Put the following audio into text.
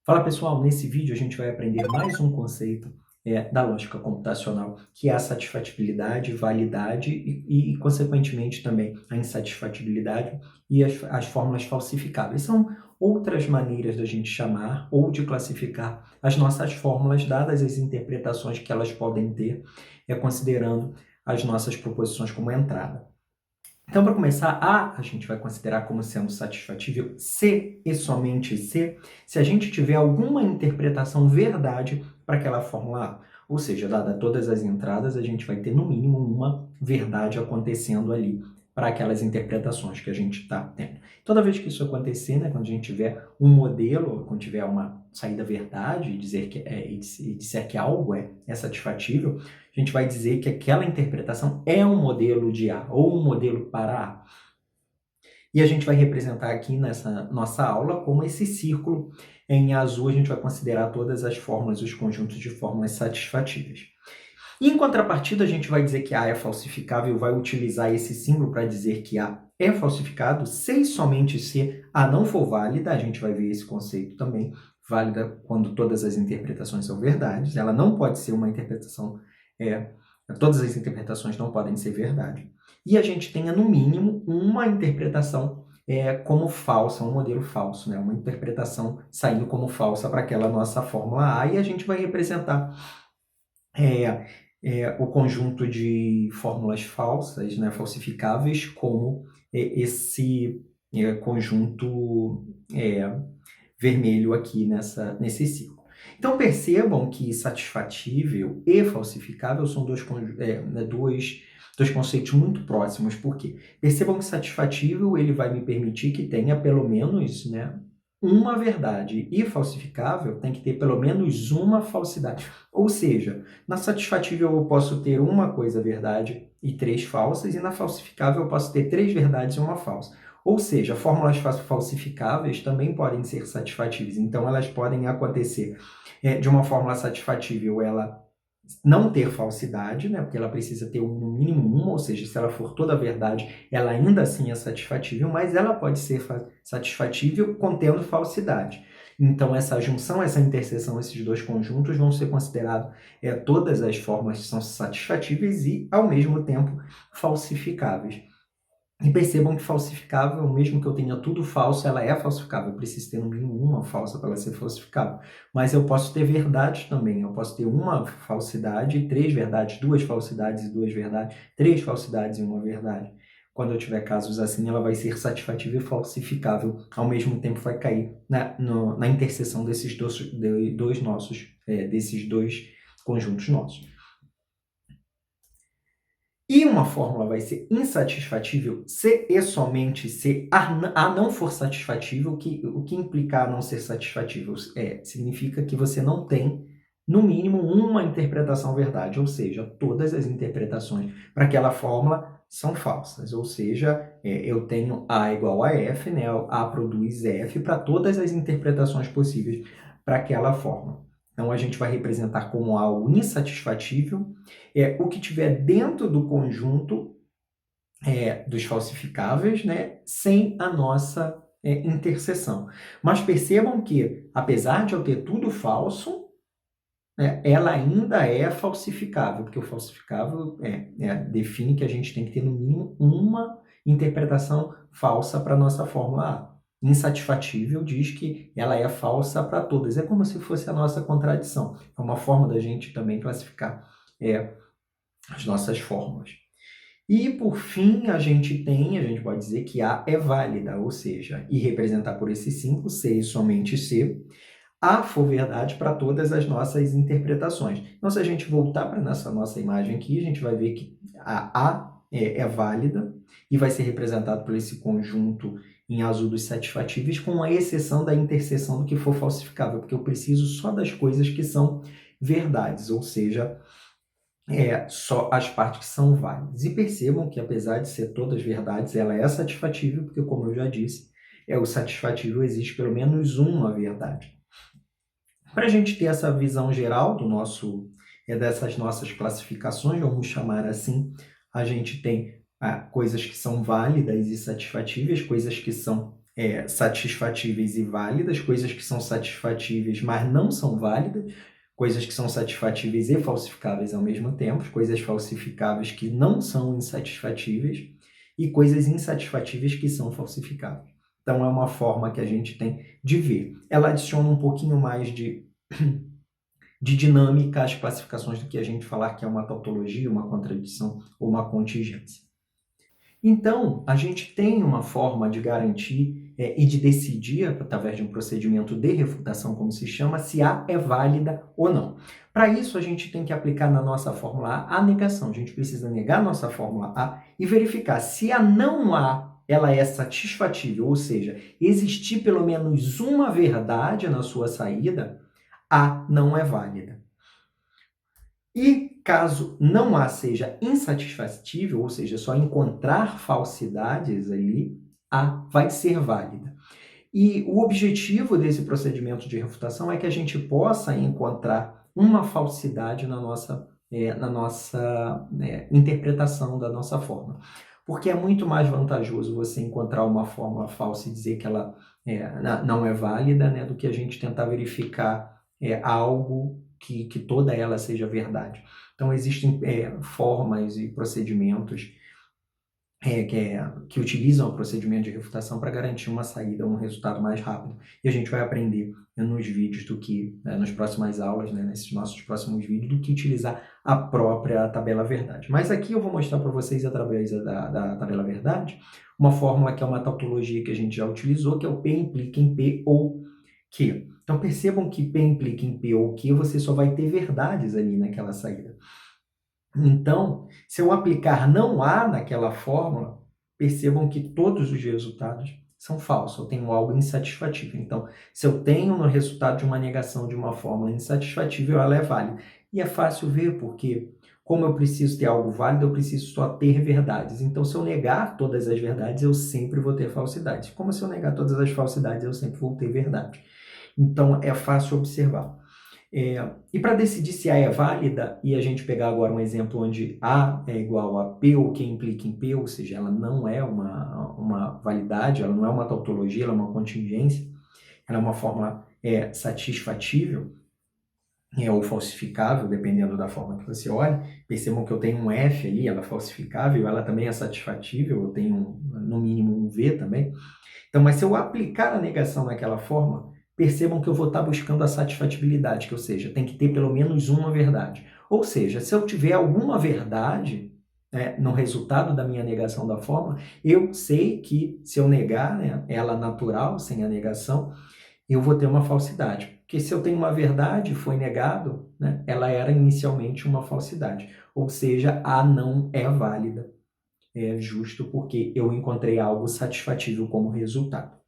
Fala pessoal, nesse vídeo a gente vai aprender mais um conceito da lógica computacional, que é a satisfatibilidade, validade consequentemente, também a insatisfatibilidade e as fórmulas falsificáveis. São outras maneiras da gente chamar ou de classificar as nossas fórmulas, dadas as interpretações que elas podem ter, considerando as nossas proposições como entrada. Então, para começar, A gente vai considerar como sendo satisfatível se e somente se a gente tiver alguma interpretação verdade para aquela fórmula A. Ou seja, dada todas as entradas, a gente vai ter no mínimo uma verdade acontecendo ali para aquelas interpretações que a gente está tendo. Toda vez que isso acontecer, né, quando a gente tiver um modelo, quando tiver uma saída verdade e disser que algo é satisfatível, a gente vai dizer que aquela interpretação é um modelo de A ou um modelo para A. E a gente vai representar aqui nessa nossa aula como esse círculo em azul. A gente vai considerar todas as fórmulas, os conjuntos de fórmulas satisfatíveis. E em contrapartida, a gente vai dizer que A é falsificável, vai utilizar esse símbolo para dizer que A é falsificado, se e somente se A não for válida. A gente vai ver esse conceito também, válida quando todas as interpretações são verdades. Ela não pode ser uma interpretação, todas as interpretações não podem ser verdade. E a gente tenha, no mínimo, uma interpretação como falsa, um modelo falso, né? Uma interpretação saindo como falsa para aquela nossa fórmula A, e a gente vai representar o conjunto de fórmulas falsas, né, falsificáveis, como esse conjunto vermelho aqui nesse círculo. Então, percebam que satisfatível e falsificável são dois conceitos muito próximos. Por quê? Percebam que satisfatível ele vai me permitir que tenha pelo menos, né, uma verdade, e falsificável tem que ter pelo menos uma falsidade. Ou seja, na satisfatível eu posso ter uma coisa verdade e três falsas, e na falsificável eu posso ter três verdades e uma falsa. Ou seja, fórmulas falsificáveis também podem ser satisfatíveis. Então, elas podem acontecer de uma fórmula satisfatível, ela não ter falsidade, né? Porque ela precisa ter no mínimo uma, ou seja, se ela for toda a verdade, ela ainda assim é satisfatível, mas ela pode ser satisfatível contendo falsidade. Então, essa junção, essa interseção, esses dois conjuntos vão ser considerados todas as formas que são satisfatíveis e, ao mesmo tempo, falsificáveis. E percebam que falsificável, mesmo que eu tenha tudo falso, ela é falsificável. Eu preciso ter no mínimo uma falsa para ela ser falsificável. Mas eu posso ter verdades também. Eu posso ter uma falsidade, três verdades, duas falsidades e duas verdades, três falsidades e uma verdade. Quando eu tiver casos assim, ela vai ser satisfatível e falsificável. Ao mesmo tempo vai cair na interseção desses desses dois conjuntos nossos. E uma fórmula vai ser insatisfatível se e somente se A não for satisfatível. O que implica a não ser satisfatível? Significa que você não tem, no mínimo, uma interpretação verdade, ou seja, todas as interpretações para aquela fórmula são falsas, ou seja, eu tenho A igual a F, né? A produz F para todas as interpretações possíveis para aquela fórmula. Então, a gente vai representar como algo insatisfatível o que tiver dentro do conjunto dos falsificáveis, né, sem a nossa interseção. Mas percebam que, apesar de eu ter tudo falso, né, ela ainda é falsificável, porque o falsificável define que a gente tem que ter, no mínimo, uma interpretação falsa para a nossa fórmula A. Insatisfatível diz que ela é falsa para todas. É como se fosse a nossa contradição. É uma forma da gente também classificar as nossas fórmulas. E, por fim, a gente pode dizer que A é válida, ou seja, e representar por esse símbolo, se e somente se, A for verdade para todas as nossas interpretações. Então, se a gente voltar para essa nossa imagem aqui, a gente vai ver que a A é válida e vai ser representado por esse conjunto em azul dos satisfatíveis, com a exceção da interseção do que for falsificável, porque eu preciso só das coisas que são verdades, ou seja, só as partes que são válidas. E percebam que, apesar de ser todas verdades, ela é satisfatível, porque, como eu já disse, o satisfatível existe pelo menos uma verdade. Para a gente ter essa visão geral dessas nossas classificações, vamos chamar assim, a gente tem coisas que são válidas e satisfatíveis, coisas que são satisfatíveis e válidas, coisas que são satisfatíveis, mas não são válidas, coisas que são satisfatíveis e falsificáveis ao mesmo tempo, coisas falsificáveis que não são insatisfatíveis e coisas insatisfatíveis que são falsificáveis. Então, é uma forma que a gente tem de ver. Ela adiciona um pouquinho mais de dinâmica às classificações do que a gente falar que é uma tautologia, uma contradição ou uma contingência. Então, a gente tem uma forma de garantir e de decidir, através de um procedimento de refutação, como se chama, se A é válida ou não. Para isso, a gente tem que aplicar na nossa fórmula A a negação. A gente precisa negar a nossa fórmula A e verificar se a não A ela é satisfatível, ou seja, existir pelo menos uma verdade na sua saída, A não é válida. E caso não A seja insatisfatível, ou seja, só encontrar falsidades ali, A vai ser válida. E o objetivo desse procedimento de refutação é que a gente possa encontrar uma falsidade na nossa interpretação da nossa fórmula. Porque é muito mais vantajoso você encontrar uma fórmula falsa e dizer que ela não é válida, né, do que a gente tentar verificar algo que toda ela seja verdade. Então, existem formas e procedimentos que utilizam o procedimento de refutação para garantir uma saída, um resultado mais rápido. E a gente vai aprender nos vídeos nas próximas aulas, nesses nossos próximos vídeos, do que utilizar a própria tabela verdade. Mas aqui eu vou mostrar para vocês, através da tabela verdade, uma fórmula que é uma tautologia que a gente já utilizou, que é o P implica em P ou Q. Então, percebam que P implica em P ou Q, você só vai ter verdades ali naquela saída. Então, se eu aplicar não A naquela fórmula, percebam que todos os resultados são falsos, eu tenho algo insatisfatível. Então, se eu tenho no resultado de uma negação de uma fórmula insatisfatível, ela é válida. E é fácil ver, porque como eu preciso ter algo válido, eu preciso só ter verdades. Então, se eu negar todas as verdades, eu sempre vou ter falsidades. Como se eu negar todas as falsidades, eu sempre vou ter verdade. Então, é fácil observar. E para decidir se A é válida, e a gente pegar agora um exemplo onde A é igual a P ou Q implica em P, ou seja, ela não é uma validade, ela não é uma tautologia, ela é uma contingência, ela é uma fórmula satisfatível, ou falsificável, dependendo da forma que você olha. Percebam que eu tenho um F ali, ela é falsificável, ela também é satisfatível, eu tenho no mínimo um V também. Então, mas se eu aplicar a negação naquela forma, percebam que eu vou estar buscando a satisfatibilidade, ou seja, tem que ter pelo menos uma verdade. Ou seja, se eu tiver alguma verdade no resultado da minha negação da fórmula, eu sei que se eu negar ela natural, sem a negação, eu vou ter uma falsidade. Porque se eu tenho uma verdade e foi negado, ela era inicialmente uma falsidade. Ou seja, A não é válida. É justo porque eu encontrei algo satisfatível como resultado.